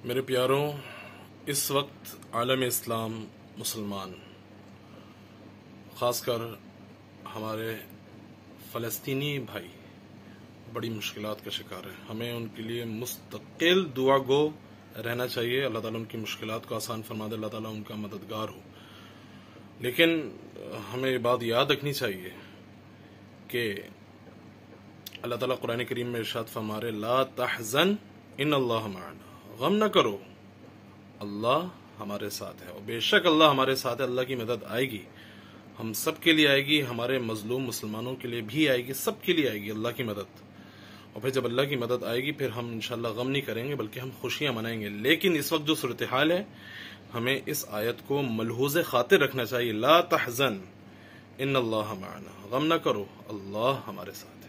میرے پیاروں، اس وقت عالم اسلام مسلمان خاص کر ہمارے فلسطینی بھائی بڑی مشکلات کا شکار ہیں۔ ہمیں ان کے لیے مستقل دعا گو رہنا چاہیے۔ اللہ تعالیٰ ان کی مشکلات کو آسان فرما دے، اللہ تعالیٰ ان کا مددگار ہو۔ لیکن ہمیں یہ بات یاد رکھنی چاہیے کہ اللہ تعالیٰ قرآن کریم میں ارشاد فرما رہے لا تحزن ان اللہ معنا، غم نہ کرو، اللہ ہمارے ساتھ ہے۔ اور بے شک اللہ ہمارے ساتھ ہے، اللہ کی مدد آئے گی، ہم سب کے لیے آئے گی، ہمارے مظلوم مسلمانوں کے لیے بھی آئے گی، سب کے لیے آئے گی اللہ کی مدد۔ اور پھر جب اللہ کی مدد آئے گی پھر ہم انشاءاللہ غم نہیں کریں گے بلکہ ہم خوشیاں منائیں گے۔ لیکن اس وقت جو صورتحال ہے ہمیں اس آیت کو ملحوظ خاطر رکھنا چاہیے، لا تحزن ان اللہ معنا، غم نہ کرو، اللہ ہمارے ساتھ۔